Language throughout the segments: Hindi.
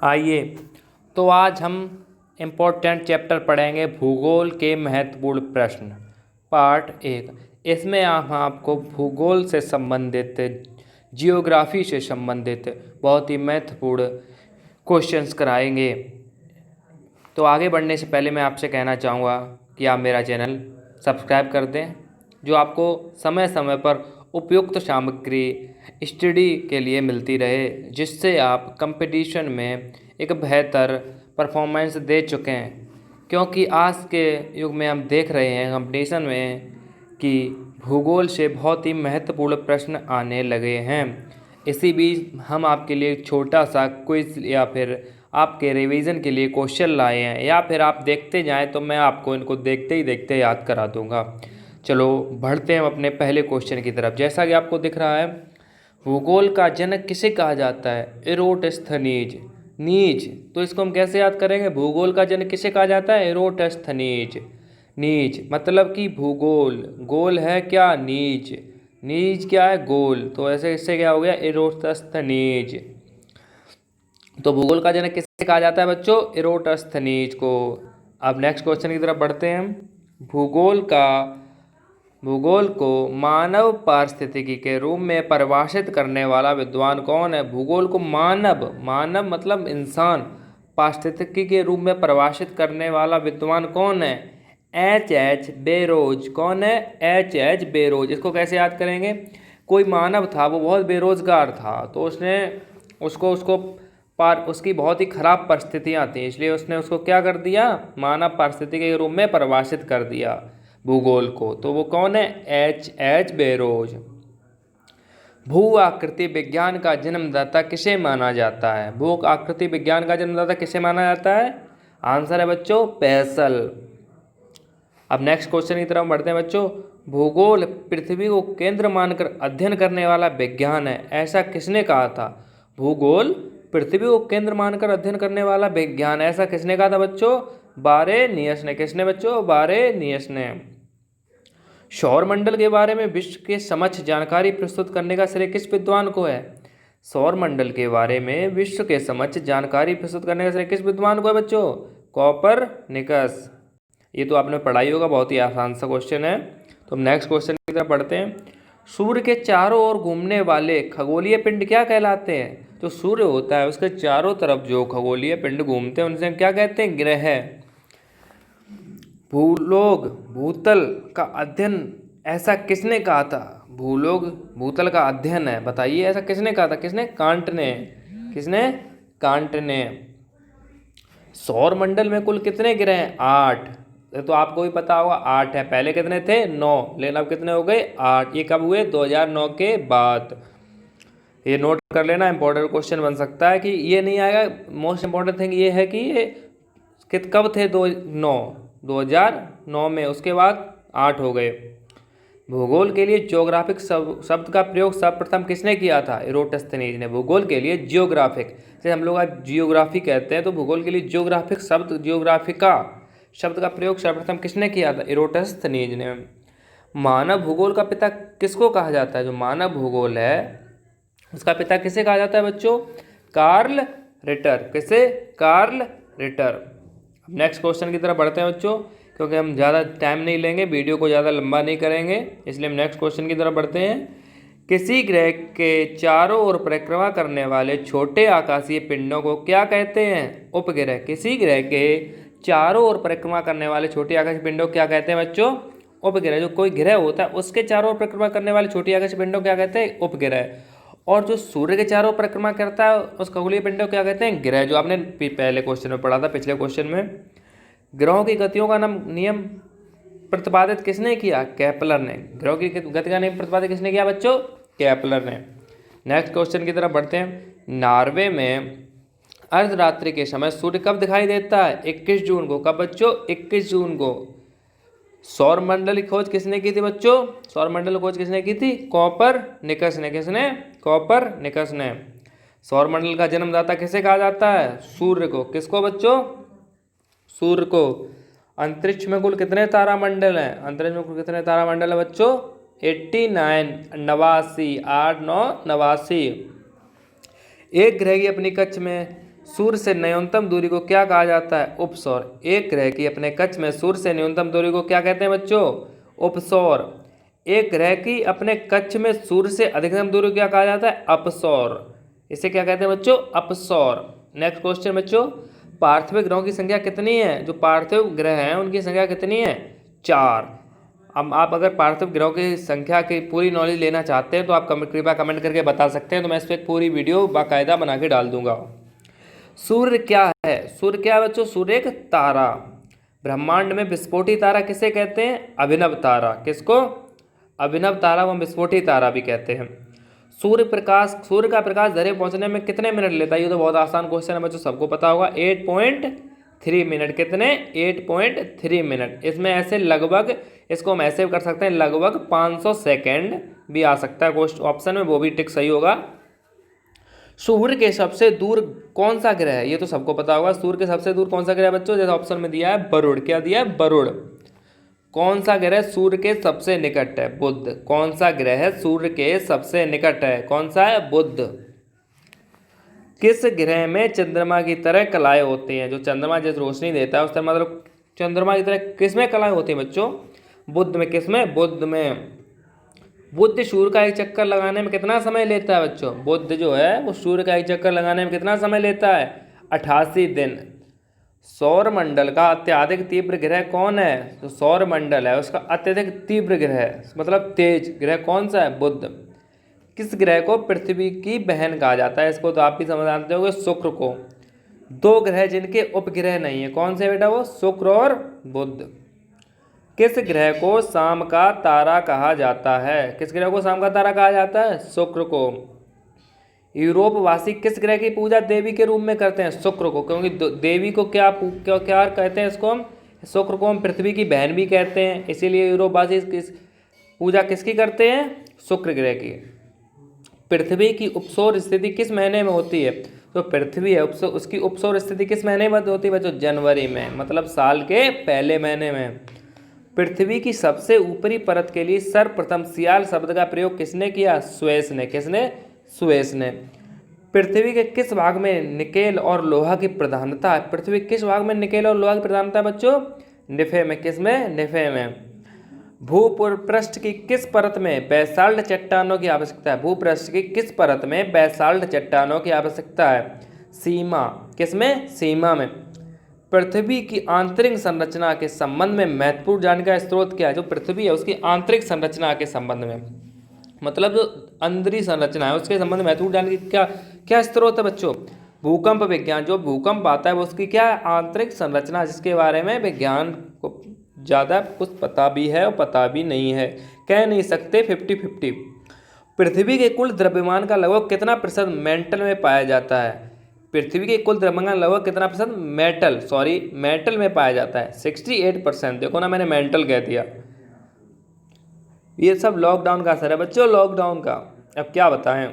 आइए तो आज हम इम्पोर्टेंट चैप्टर पढ़ेंगे भूगोल के महत्वपूर्ण प्रश्न पार्ट 1। इसमें हम आपको भूगोल से संबंधित जियोग्राफी से संबंधित बहुत ही महत्वपूर्ण क्वेश्चंस कराएंगे। तो आगे बढ़ने से पहले मैं आपसे कहना चाहूँगा कि आप मेरा चैनल सब्सक्राइब कर दें, जो आपको समय समय पर उपयुक्त सामग्री स्टडी के लिए मिलती रहे, जिससे आप कंपटीशन में एक बेहतर परफॉर्मेंस दे चुके हैं। क्योंकि आज के युग में हम देख रहे हैं कंपटीशन में कि भूगोल से बहुत ही महत्वपूर्ण प्रश्न आने लगे हैं। इसी बीच हम आपके लिए एक छोटा सा क्विज या फिर आपके रिवीजन के लिए क्वेश्चन लाए हैं, या फिर आप देखते जाएं तो मैं आपको इनको देखते ही देखते याद करा दूंगा। चलो बढ़ते हैं अपने पहले क्वेश्चन की तरफ। जैसा कि आपको दिख रहा है, भूगोल का जनक किसे कहा जाता है? एरोटस्थनीज। नीज, तो इसको हम कैसे याद करेंगे? भूगोल का जनक किसे कहा जाता है? एरोटस्थनीज। नीज मतलब कि भूगोल, गोल है क्या? नीज। नीज क्या है? गोल। तो ऐसे इससे क्या हो गया? एरोटस्थनीज। तो भूगोल का जनक किसे कहा जाता है बच्चों? एरोटस्थनीज को। अब नेक्स्ट क्वेश्चन की तरफ बढ़ते हैं। भूगोल को मानव पारिस्थितिकी के रूप में परिभाषित करने वाला विद्वान कौन है? भूगोल को मानव मतलब इंसान, पारिस्थितिकी के रूप में परिभाषित करने वाला विद्वान कौन है? H.H. बेरोज। कौन है? H.H. बेरोज। इसको कैसे याद करेंगे? कोई मानव था, वो बहुत बेरोजगार था, तो उसने उसकी बहुत ही खराब परिस्थितियाँ थी, इसलिए उसने उसको क्या कर दिया? मानव पारिस्थितिकी के रूप में परिभाषित कर दिया भूगोल को। तो वो कौन है? H.H. बेरोज। भू आकृति विज्ञान का जन्मदाता किसे माना जाता है? भू आकृति विज्ञान का जन्मदाता किसे माना जाता है? आंसर है बच्चों पेसल। अब नेक्स्ट क्वेश्चन की तरफ बढ़ते हैं बच्चों। भूगोल पृथ्वी को केंद्र मानकर अध्ययन करने वाला विज्ञान है, ऐसा किसने कहा था? भूगोल पृथ्वी को केंद्र मानकर अध्ययन करने वाला विज्ञान, ऐसा किसने कहा था बच्चों? बारेनियस ने। किसने बच्चों? बारेनियस ने। सौरमंडल के बारे में विश्व के समक्ष जानकारी प्रस्तुत करने का श्रेय किस विद्वान को है? सौरमंडल के बारे में विश्व के समक्ष जानकारी प्रस्तुत करने का श्रेय किस विद्वान को है बच्चों? कोपरनिकस। ये तो आपने पढ़ाई होगा, बहुत ही आसान सा क्वेश्चन है। तो हम नेक्स्ट क्वेश्चन की तरफ बढ़ते हैं। सूर्य के चारों ओर घूमने वाले खगोलीय पिंड क्या कहलाते हैं? जो सूर्य होता है उसके चारों तरफ जो खगोलीय पिंड घूमते हैं उनसे हम क्या कहते हैं? ग्रह। भूलोग भूतल का अध्ययन, ऐसा किसने कहा था? भूलोग भूतल का अध्ययन है, बताइए ऐसा किसने कहा था? किसने? कांट ने। किसने? कांट ने। सौरमंडल में कुल कितने ग्रह हैं? 8। तो आपको भी पता होगा 8 है। पहले कितने थे? 9, लेकिन अब कितने हो गए? 8। ये कब हुए? 2009 के बाद। ये नोट कर लेना, इंपॉर्टेंट क्वेश्चन बन सकता है कि ये नहीं आएगा। मोस्ट इंपॉर्टेंट थिंग ये है कि ये कब थे? 2009 में, उसके बाद 8 हो गए। भूगोल के लिए जियोग्राफिक शब्द का प्रयोग सर्वप्रथम किसने किया था? एरोटस्थनीज ने। भूगोल के लिए जियोग्राफिक, जैसे हम लोग आज जियोग्राफी कहते हैं, तो भूगोल के लिए जियोग्राफिक शब्द, जियोग्राफिका शब्द का प्रयोग सर्वप्रथम किसने किया था? एरोटस्थनीज ने। मानव भूगोल का पिता किसको कहा जाता है? जो मानव भूगोल है उसका पिता किसे कहा जाता है बच्चों? Carl Ritter. किसे? Carl Ritter. नेक्स्ट क्वेश्चन की तरफ बढ़ते हैं बच्चों, क्योंकि हम ज़्यादा टाइम नहीं लेंगे, वीडियो को ज़्यादा लंबा नहीं करेंगे, इसलिए हम नेक्स्ट क्वेश्चन की तरफ बढ़ते हैं। किसी ग्रह के चारों ओर परिक्रमा करने वाले छोटे आकाशीय पिंडों को क्या कहते हैं? उपग्रह। किसी ग्रह के चारों ओर परिक्रमा करने वाले छोटे आकाशीय पिंडों को क्या कहते हैं बच्चों? उपग्रह। जो कोई ग्रह होता है उसके चारों ओर परिक्रमा करने वाले छोटी आकाशीय पिंडों को क्या कहते हैं? उपग्रह। और जो सूर्य के चारों ओर परिक्रमा करता है उस खगोलीय पिंड को क्या कहते हैं? ग्रह। जो आपने पहले क्वेश्चन में पढ़ा था, पिछले क्वेश्चन में। ग्रहों की गतियों का नियम प्रतिपादित किसने किया? केपलर ने। ग्रहों की गति का नियम प्रतिपादित किसने किया बच्चों? केपलर ने। नेक्स्ट क्वेश्चन की तरफ बढ़ते हैं। नॉर्वे में अर्धरात्रि के समय सूर्य कब दिखाई देता है? 21 जून को। कब बच्चों? 21 जून को। सौरमंडल की खोज किसने की थी बच्चों? सौरमंडल की खोज किसने की थी? कोपरनिकस ने। किसने? कोपरनिकस ने। सौरमंडल का जन्मदाता किसे कहा जाता है? सूर्य को। किसको बच्चों? सूर्य को। अंतरिक्ष में कुल कितने तारामंडल हैं? अंतरिक्ष में कुल कितने तारामंडल है बच्चों? 89, 89, 8 9 89। एक ग्रह की अपनी कक्ष में सूर्य से न्यूनतम दूरी को क्या कहा जाता है? उपसौर। एक ग्रह की अपने कक्ष में सूर्य से न्यूनतम दूरी को क्या कहते हैं बच्चों? उपसौर। एक ग्रह की अपने कक्ष में सूर्य से अधिकतम दूरी को क्या कहा जाता है? अपसौर। इसे क्या कहते हैं बच्चों? अपसौर। नेक्स्ट क्वेश्चन बच्चों, पार्थिव ग्रहों की संख्या कितनी है? जो पार्थिव ग्रह हैं उनकी संख्या कितनी है? 4। अब आप अगर पार्थिव ग्रहों की संख्या की पूरी नॉलेज लेना चाहते हैं तो आप कृपया कमेंट करके बता सकते हैं, तो मैं इस पर एक पूरी वीडियो बाकायदा बना के डाल दूंगा। सूर्य क्या है? सूर्य क्या है बच्चों? सूर्य एक तारा। ब्रह्मांड में विस्फोटी तारा किसे कहते हैं? अभिनव तारा। किसको? अभिनव तारा को विस्फोटी तारा भी कहते हैं। सूर्य का प्रकाश धरे पहुंचने में कितने मिनट लेता है? ये तो बहुत आसान क्वेश्चन है बच्चों, सबको पता होगा। 8.3 मिनट। कितने? 8.3 मिनट। इसमें ऐसे लगभग, इसको हम ऐसे कर सकते हैं, लगभग 500 सेकेंड भी आ सकता है क्वेश्चन ऑप्शन में, वो भी टिक सही होगा। सूर्य के सबसे दूर कौन सा ग्रह है? ये तो सबको पता होगा। सूर्य के सबसे दूर कौन सा ग्रह है बच्चों? जैसे ऑप्शन में दिया है वरुण। क्या दिया है? वरुण। कौन सा ग्रह सूर्य के सबसे निकट है? बुध। कौन सा ग्रह सूर्य के सबसे निकट है? कौन सा है? बुध। किस ग्रह में चंद्रमा की तरह कलाएं होती हैं? जो चंद्रमा जैसे रोशनी देता है उस तरह, मतलब चंद्रमा की तरह किस में कलाएं होती हैं बच्चों? बुध में। किस में? बुध में। बुध सूर्य का एक चक्कर लगाने में कितना समय लेता है बच्चों? बुध जो है वो सूर्य का एक चक्कर लगाने में कितना समय लेता है? 88 दिन। सौर मंडल का अत्यधिक तीव्र ग्रह कौन है? जो सौर मंडल है उसका अत्यधिक तीव्र ग्रह, मतलब तेज ग्रह कौन सा है? बुध। किस ग्रह को पृथ्वी की बहन कहा जाता है? इसको तो आप भी समझ जानते होंगे, शुक्र को। 2 ग्रह जिनके उपग्रह नहीं है, कौन से बेटा? वो शुक्र और बुध। किस ग्रह को शाम का तारा कहा जाता है? किस ग्रह को शाम का तारा कहा जाता है? शुक्र को। यूरोप वासी किस ग्रह की पूजा देवी के रूप में करते हैं? शुक्र को, क्योंकि देवी को क्या कहते हैं? इसको हम, शुक्र को हम पृथ्वी की बहन भी कहते हैं, इसीलिए यूरोप वासी पूजा किसकी करते हैं? शुक्र ग्रह की। पृथ्वी की उपसौर स्थिति किस महीने में होती है? तो पृथ्वी है उसकी उपसौर स्थिति किस महीने में होती है बच्चों? जनवरी में, मतलब साल के पहले महीने में। पृथ्वी की सबसे ऊपरी परत के लिए सर्वप्रथम सियाल शब्द का प्रयोग किसने किया? स्वेस ने। किसने? स्वेस ने। पृथ्वी के किस भाग में निकेल और लोहा की प्रधानता है? पृथ्वी किस भाग में निकेल और लोहा की प्रधानता है बच्चों? निफे में। किसमें? निफे में। भूपृष्ठ की किस परत में बैसाल्ट चट्टानों की आवश्यकता है? भूपृष्ठ की किस परत में बैसाल्ट चट्टानों की आवश्यकता है? सीमा। किसमें? सीमा में। पृथ्वी की आंतरिक संरचना के संबंध में महत्वपूर्ण जानकारी स्रोत क्या है? जो पृथ्वी है उसकी आंतरिक संरचना के संबंध में, मतलब जो अंदरी संरचना है उसके संबंध में महत्वपूर्ण जानकारी क्या क्या स्रोत है बच्चों? भूकंप विज्ञान। जो भूकंप आता है वो उसकी क्या आंतरिक संरचना, जिसके बारे में विज्ञान को ज़्यादा कुछ पता भी है और पता भी नहीं है, कह नहीं सकते, 50-50। पृथ्वी के कुल द्रव्यमान का लगभग कितना प्रतिशत मेंटल में पाया जाता है? पृथ्वी के कुल द्रव्यमान लगभग कितना प्रतिशत मेटल में पाया जाता है? 68%। देखो ना, मैंने मेंटल कह दिया। ये सब लॉकडाउन का असर है बच्चों, लॉकडाउन का। अब क्या बताएं।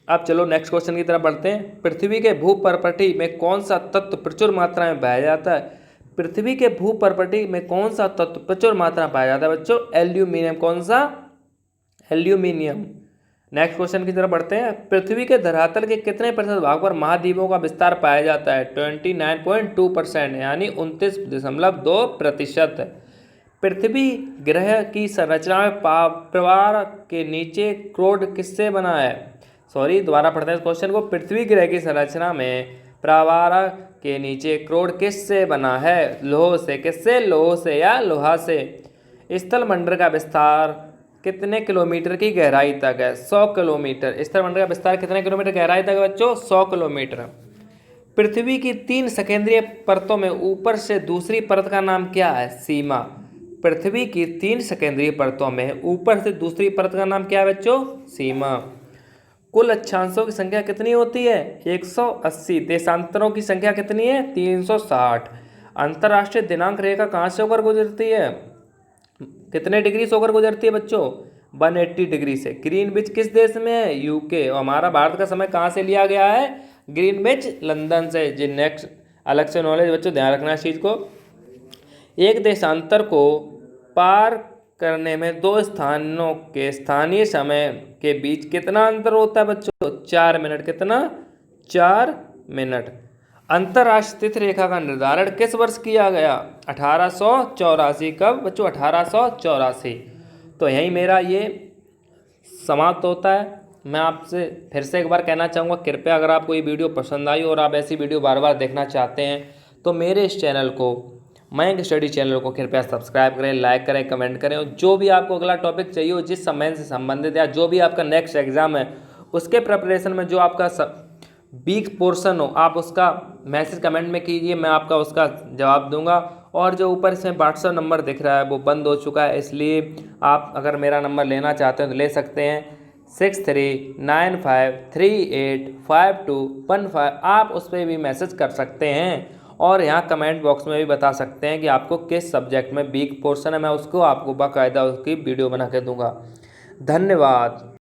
अब चलो नेक्स्ट क्वेश्चन की तरफ बढ़ते हैं। पृथ्वी के भूपर्पटी में कौन सा तत्व प्रचुर मात्रा में पाया जाता है? पृथ्वी के भूपर्पटी में कौन सा तत्व प्रचुर मात्रा में पाया जाता है बच्चों? एल्यूमिनियम। कौन सा? एल्यूमिनियम। नेक्स्ट क्वेश्चन की तरफ बढ़ते हैं। पृथ्वी के धरातल के कितने प्रतिशत भाग पर महाद्वीपों का विस्तार पाया जाता है? 29.2%, यानी 29.2%। पृथ्वी ग्रह की संरचना में प्रवार के नीचे क्रोड किससे बना है? दोबारा पढ़ते हैं इस क्वेश्चन को। पृथ्वी ग्रह की संरचना में प्रवार के नीचे क्रोड किससे बना है? लोह से। किससे? लोह से या लोहा से। स्थल मंडल का विस्तार कितने किलोमीटर की गहराई तक है? 100 किलोमीटर। स्थल मंडल का विस्तार कितने किलोमीटर गहराई तक है बच्चों? 100 किलोमीटर। पृथ्वी की 3 सेकेंद्रीय परतों में ऊपर से दूसरी परत का नाम क्या है? सीमा। पृथ्वी की 3 सेकेंद्रीय परतों में ऊपर से दूसरी परत का नाम क्या है बच्चों? सीमा। कुल अक्षांशों की संख्या कितनी होती है? 180। देशांतरों की संख्या कितनी है? 360। अंतर्राष्ट्रीय दिनांक रेखा कहाँ से होकर गुजरती है? कितने डिग्री से होकर गुजरती है बच्चों? 180 डिग्री से। ग्रीनविच किस देश में है? यूके। और हमारा भारत का समय कहाँ से लिया गया है? ग्रीनविच लंदन से। जी नेक्स्ट अलग से नॉलेज बच्चों, ध्यान रखना इस चीज़ को। एक देशांतर को पार करने में 2 स्थानों के स्थानीय समय के बीच कितना अंतर होता है बच्चों? 4 मिनट। कितना? 4 मिनट। अंतर्राष्ट्रीय तिथि रेखा का निर्धारण किस वर्ष किया गया? 1884। कब बच्चों? 1884। तो यही मेरा ये समाप्त होता है। मैं आपसे फिर से एक बार कहना चाहूँगा, कृपया अगर आपको ये वीडियो पसंद आई और आप ऐसी वीडियो बार बार देखना चाहते हैं तो मेरे इस चैनल को, मयंक स्टडी चैनल को कृपया सब्सक्राइब करें, लाइक करें, कमेंट करें। और जो भी आपको अगला टॉपिक चाहिए हो, जिस समय से संबंधित या जो भी आपका नेक्स्ट एग्जाम है उसके प्रिपरेशन में जो आपका वीक पोर्शन हो, आप उसका मैसेज कमेंट में कीजिए, मैं आपका उसका जवाब दूंगा। और जो ऊपर इसमें व्हाट्सएप नंबर दिख रहा है वो बंद हो चुका है, इसलिए आप अगर मेरा नंबर लेना चाहते हैं तो ले सकते हैं 6395385215। आप उस पर भी मैसेज कर सकते हैं और यहाँ कमेंट बॉक्स में भी बता सकते हैं कि आपको किस सब्जेक्ट में वीक पोर्शन है, मैं उसको आपको बाकायदा उसकी वीडियो बना के दूंगा। धन्यवाद।